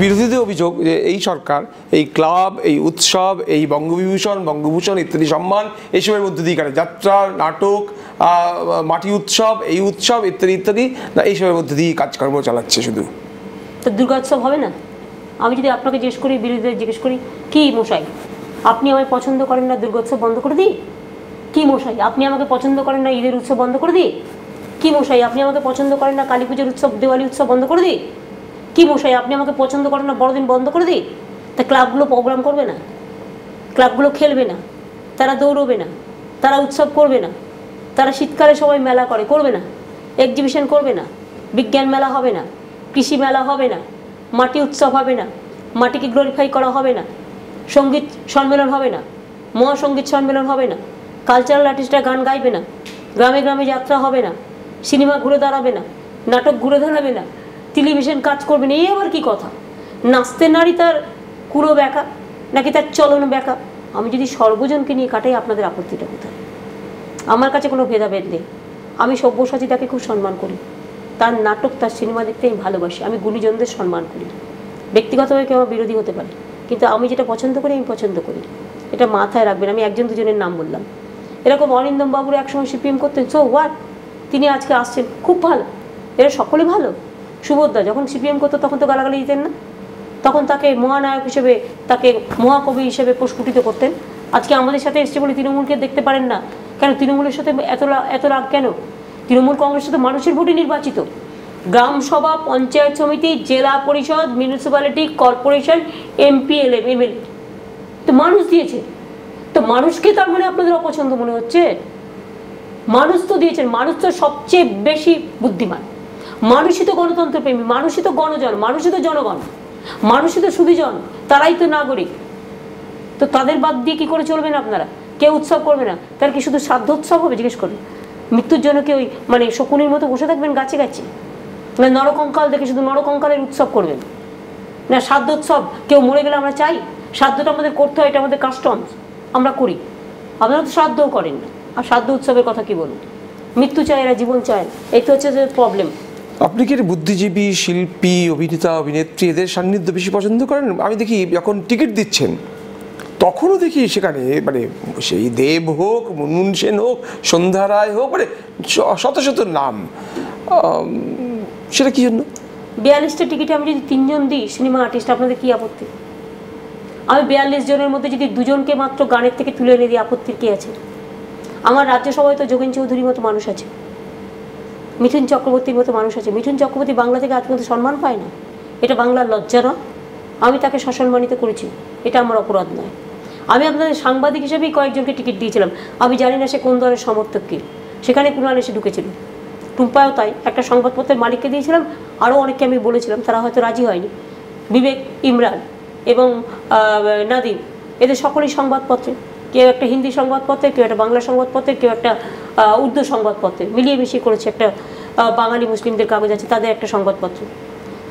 বিরোধীদের অভিযোগ যে এই সরকার এই ক্লাব, এই উৎসব, এই বঙ্গভূষণ ইত্যাদি সম্মান এইসবের মধ্যে দিয়ে কাটে, যাত্রা, নাটক, মাটি উৎসব, এই উৎসব ইত্যাদি ইত্যাদি, না এইসবের মধ্যে দিয়ে কাজকর্ম চালাচ্ছে শুধু। তো দুর্গোৎসব হবে না? আমি যদি আপনাকে জিজ্ঞেস করি, বিরোধীদের জিজ্ঞেস করি, কি মশাই আপনি আমায় পছন্দ করেন না, দুর্গোৎসব বন্ধ করে দিই? কি মশাই আপনি আমাকে পছন্দ করেন না, ঈদের উৎসব বন্ধ করে দিই? কি মশাই আপনি আমাকে পছন্দ করেন না, কালী পুজোর উৎসব, দিওয়ালি উৎসব বন্ধ করে দিই? কি মশাই আপনি আমাকে পছন্দ করেন না, বড়দিন বন্ধ করে দিই? তা ক্লাবগুলো প্রোগ্রাম করবে না? ক্লাবগুলো খেলবে না? তারা দৌড়বে না? তারা উৎসব করবে না? তারা শীতকালে সবাই মেলা করবে না? এক্সিবিশন করবে না? বিজ্ঞান মেলা হবে না? কৃষি মেলা হবে না? মাটি উৎসব হবে না? মাটিকে গ্লোরিফাই করা হবে না? সঙ্গীত সম্মেলন হবে না? মহাসঙ্গীত সম্মেলন হবে না? কালচারাল আর্টিস্টরা গান গাইবে না? গ্রামে গ্রামে যাত্রা হবে না? সিনেমা ঘুরে দাঁড়াবে না? নাটক ঘুরে দাঁড়াবে না? টেলিভিশন কাজ করবে না? এই আবার কি কথা? নাচতে নারী তার কুড়ো ব্যাকা নাকি তার চলন ব্যাকা? আমি যদি সর্বজনকে নিয়ে কাটাই, আপনাদের আপত্তিটা কোথায়? আমার কাছে কোনো ভেদাভেদ নেই। আমি সব্যসাচী তাকে খুব সম্মান করি, তার নাটক, তার সিনেমা দেখতে আমি ভালোবাসি। আমি গুণীজনদের সম্মান করি। ব্যক্তিগতভাবে কেউ বিরোধী হতে পারে, কিন্তু আমি যেটা পছন্দ করি আমি পছন্দ করি, এটা মাথায় রাখবেন। আমি একজন দুজনের নাম বললাম। এরকম অরিন্দম বাবুর একসময় সিপিএম করতেন, সো হোয়াট, তিনি আজকে আসছেন, খুব ভালো, এরা সকলে ভালো। সুবোধদা যখন সিপিএম করতো তখন তো গালাগালি দিতেন না, তখন তাকে মহানায়ক হিসেবে, তাকে মহাকবি হিসেবে প্রস্ফুটিত করতেন। আজকে আমাদের সাথে এসছে বলে তৃণমূলকে দেখতে পারেন না কেন? তৃণমূলের সাথে এত রাগ কেন? তৃণমূল কংগ্রেস তো মানুষের ভোটে নির্বাচিত। গ্রাম সভা, পঞ্চায়েত সমিতি, জেলা পরিষদ, মিউনিসিপ্যালিটি কর্পোরেশন, এমপি, এমএলএ তো মানুষ দিয়েছে। তো মানুষকে তার মানে আপনাদের অপছন্দ মনে হচ্ছে? মানুষ তো দিয়েছেন, মানুষ তো সবচেয়ে বেশি বুদ্ধিমান, মানুষই তো গণতন্ত্র প্রেমী, মানুষই তো গণজন, মানুষই তো জনগণ, মানুষই তো সুধীজন, তারাই তো নাগরিক। তো তাদের বাদ দিয়ে কি করে চলবেন আপনারা? কেউ উৎসব করবে না, তার কি শুধু শ্রাদ্ধ উৎসব হবে? জিজ্ঞেস করুন। মৃত্যুর জন্য কি ওই মানে শকুনির মতো বসে থাকবেন গাছে গাছে? না নরকঙ্কাল দেখে শুধু নরকঙ্কালের উৎসব করবেন? না শ্রাদ্ধ উৎসব, কেউ মরে গেলে আমরা চাই, শ্রাদ্ধটা আমাদের করতে হয়, এটা আমাদের কাস্টমস, আমরা করি। আপনারা তো শ্রাদ্ধও করেন না, আর শ্রাদ্ধ উৎসবের কথা কি বলুন? মৃত্যু চায়, এরা জীবন চায়, এই তো হচ্ছে যে প্রবলেম। আপনি কি বুদ্ধিজীবী, শিল্পী, অভিনেতা, অভিনেত্রী এদের সান্নিধ্য বেশি পছন্দ করেন? আমি দেখি যখন টিকিট দিচ্ছেন তখনও দেখি সেখানে মানে সেই দেব হোক, মুনমুন সেন হোক, সন্ধ্যা রায় হোক, মানে শত শত নাম। সেটা কি জন্য? 42টা টিকিটে আমি যদি 3 জন দিই সিনেমা আর্টিস্ট, আপনাদের কি আপত্তি? আমি 42 জনের মধ্যে যদি 2 জনকে মাত্র গানের থেকে তুলে এনে দিই, আপত্তির কি আছে? আমার রাজ্যসভায় তো যোগেন চৌধুরীর মতো মানুষ আছে, মিঠুন চক্রবর্তীর মতো মানুষ আছে। মিঠুন চক্রবর্তী বাংলা থেকে আজ পর্যন্ত সম্মান পায় না, এটা বাংলার লজ্জা না? আমি তাকে সসম্মানিত করেছি, এটা আমার অপরাধ নয়। আমি আপনাদের সাংবাদিক হিসেবেই কয়েকজনকে টিকিট দিয়েছিলাম, আমি জানি না সে কোন দলের সমর্থক কি। সেখানে কুণাল এসে ঢুকেছিল, টুম্পায়ও তাই। একটা সংবাদপত্রের মালিককে দিয়েছিলাম, আরও অনেককে আমি বলেছিলাম, তারা হয়তো রাজি হয়নি। বিবেক, ইমরান এবং নাদিম, এদের সকলেই সংবাদপত্রে, কেউ একটা হিন্দি সংবাদপত্রে, কেউ একটা বাংলা সংবাদপত্রে, কেউ একটা উর্দু সংবাদপত্রে, মিলিয়ে মিশিয়ে করেছে। একটা বাঙালি মুসলিমদের কাগজ আছে, তাদের একটা সংবাদপত্র।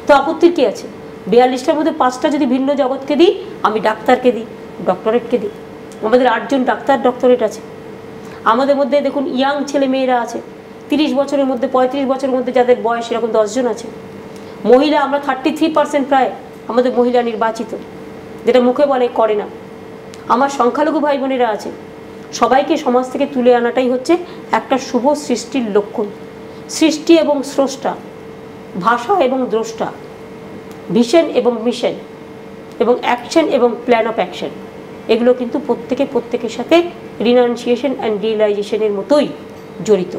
তো আপত্তির কী আছে? 42টার মধ্যে 5টা যদি ভিন্ন জগৎকে দিই, আমি ডাক্তারকে দিই, ডক্টরেটকে দিই। আমাদের 8 জন ডাক্তার ডক্টরেট আছে। আমাদের মধ্যে দেখুন ইয়াং ছেলে মেয়েরা আছে, 30 বছরের মধ্যে, 35 বছরের মধ্যে যাদের বয়স এরকম 10 জন আছে। মহিলা আমরা 33% প্রায় আমাদের মহিলা নির্বাচিত, যেটা মুখে বলে করে না। আমার সংখ্যালঘু ভাই বোনেরা আছে। সবাইকে সমাজ থেকে তুলে আনাটাই হচ্ছে একটা শুভ সৃষ্টির লক্ষণ। সৃষ্টি এবং স্রষ্টা, ভাষা এবং দ্রষ্টা, ভিশন এবং মিশন এবং অ্যাকশন এবং প্ল্যান অফ অ্যাকশন, এগুলো কিন্তু প্রত্যেকের সাথে রিনাউন্সিয়েশন অ্যান্ড রিয়েলাইজেশনের মতোই জড়িত।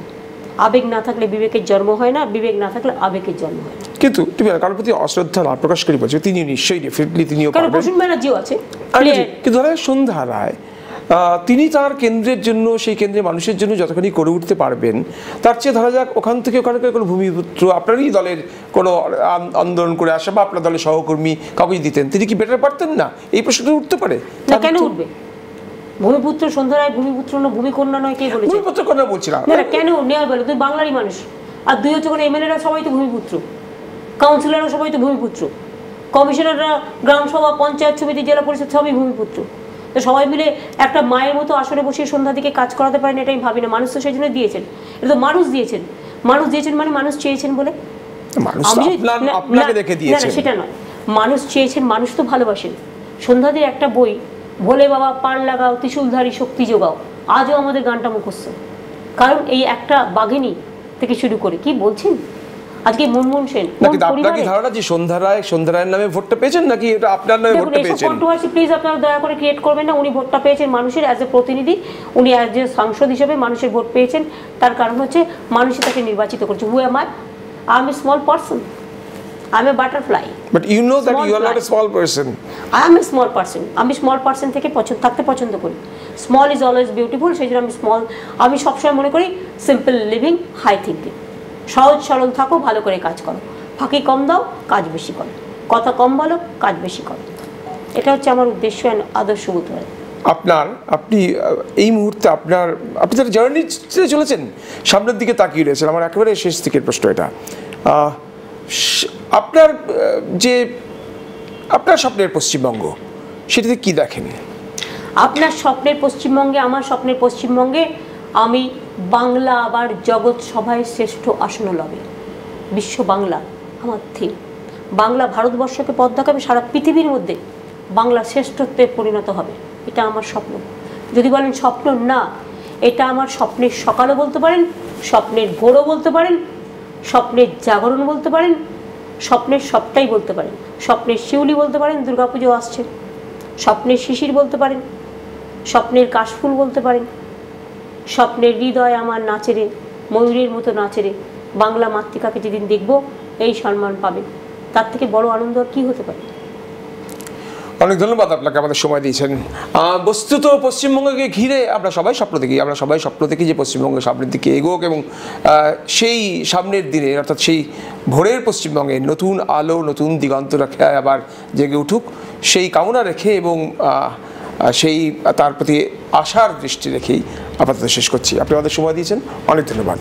আবেগ না থাকলে বিবেকের জন্ম হয় না, বিবেক না থাকলে আবেগের জন্ম হয় না। কিন্তু তুমি কারোর প্রতি অশ্রদ্ধা না প্রকাশ করি বলছো, তিনি নিশ্চয়ই ডেফিনেটলি তিনিও পারবেন। প্রসূন ব্যানার্জিও আছে। কিন্তু ধরো সন্ধ্যা রায়, তিনি তার কেন্দ্রের জন্য, সেই কেন্দ্রের মানুষের জন্য যতখানি করে উঠতে পারবেন, তার চেয়ে ধরা যাক ওখান থেকে ওখানকার কোনো ভূমিপুত্র, আপনারই দলের কোনো আন্দোলন করে আসা বা আপনার দলের সহকর্মী কাউকে দিতেন, তিনি কি বেটার পারতেন না? এই প্রশ্নটা উঠতে পারে না, কেন উঠবে? ভূমিপুত্র সন্ধ্যা রায় ভূমিপুত্র না ভূমিকন্যা নয়, কে বলেছে? ভূমিপুত্র কন্যা বলছিলাম না, কেন নেওয়া বলো? তুমি বাংলারই মানুষ, আর 2 হচ্ছে কোনো এমএলএরা সবাই তো ভূমিপুত্র, কাউন্সিলররা সবাই তো ভূমিপুত্র, কমিশনাররা, গ্রাম সভা, পঞ্চায়েত সমিতি, জেলা পরিষদ সবই ভূমিপুত্র। তো সবাই মিলে একটা মায়ের মতো আসরে বসে সন্ধ্যা দিকে কাজ করাতে পারেন, এটা আমি ভাবি না। মানুষ তো সেই জন্য দিয়েছেন, এটা তো মানুষ দিয়েছেন। মানুষ দিয়েছেন মানে মানুষ চেয়েছেন বলে, আপনাকে দেখে দিয়েছেন সেটা নয়। মানুষ চেয়েছেন, মানুষ তো ভালোবাসেন। সন্ধ্যাদের একটা বই, ভোলে বাবা পান লাগাও ত্রিশূলধারী শক্তি যোগাও, আজও আমাদের গানটা মুখস্থ। কারণ এই একটা বাঘিনী থেকে শুরু করে কি বলছেন আজকে মনমোহন সেন নাকি আপনার কি ধারণা যে সন্ধ্যা রায়ের নামে ভোটটা পেয়েছেন, নাকি এটা আপনার নামে ভোটটা পেয়েছেন? কন্ট্রোভার্সি প্লিজ আপনারা দয়া করে ক্রিয়েট করবেন না। উনি ভোটটা পেয়েছেন মানুষের অ্যাজ এ প্রতিনিধি, উনি অ্যাজ এ সাংসদ হিসেবে মানুষের ভোট পেয়েছেন। তার কারণ হচ্ছে মানুষই তাকে নির্বাচিত করছে। Who am I am a small person, I am a butterfly, but you know that you are not a small person. I am a small person. আমি স্মল পারসন থেকে থাকতে পছন্দ করি। স্মল ইজ অলওয়েজ বিউটিফুল, সেই জন্য আমি সবসময় মনে করি সিম্পল লিভিং, হাই থিঙ্কিং। সহজ সরল থাকো, ভালো করে কাজ করো, ফাঁকি কম দাও, কাজ বেশি করো, কথা কম বলো, কাজ বেশি করো। এটা হচ্ছে আমার উদ্দেশ্য, আদর্শ হতে হয়। আপনি এই মুহূর্তে আপনি যারা জার্নিতে চলেছেন, সামনের দিকে তাকিয়ে রয়েছেন, আমার একেবারে শেষ দিকের প্রশ্ন এটা, আপনার স্বপ্নের পশ্চিমবঙ্গ, সেটাতে কি দেখেন? আপনার স্বপ্নের পশ্চিমবঙ্গে, আমার স্বপ্নের পশ্চিমবঙ্গে আমি বাংলা আবার জগৎ সভায় শ্রেষ্ঠ আসন লবে। বিশ্ব বাংলা আমার থিম। বাংলা ভারতবর্ষকে পথ দেখাবে, সারা পৃথিবীর মধ্যে বাংলা শ্রেষ্ঠত্বে পরিণত হবে। এটা আমার স্বপ্ন। যদি বলেন স্বপ্ন, না, এটা আমার স্বপ্নের সকালও বলতে পারেন, স্বপ্নের ভোরও বলতে পারেন, স্বপ্নের জাগরণ বলতে পারেন, স্বপ্নের সবটাই বলতে পারেন। স্বপ্নের শিউলি বলতে পারেন, দুর্গাপুজো আসছে, স্বপ্নের শিশির বলতে পারেন, স্বপ্নের কাশফুল বলতে পারেন, স্বপ্নের হৃদয় আমার নাচেরে, ময়ূরের মতো নাচেরে। বাংলা মাতৃকাকে যেদিন দেখব এই সম্মান পাবে, তার থেকে বড় আনন্দ আর কি হতে পারে? অনেক ধন্যবাদ আপনাকে আমাদের সময় দিয়েছেন। বস্তুত পশ্চিমবঙ্গকে ঘিরে আমরা সবাই স্বপ্ন দেখি যে পশ্চিমবঙ্গ সামনের দিকে এগোক, এবং সেই সামনের দিনে অর্থাৎ সেই ভোরের পশ্চিমবঙ্গে নতুন আলো, নতুন দিগন্ত রেখে আবার জেগে উঠুক, সেই কামনা রেখে এবং তার প্রতি আশার দৃষ্টি রেখেই আপাতত শেষ করছি। আপনি আমাদের সময় দিয়েছেন, অনেক ধন্যবাদ।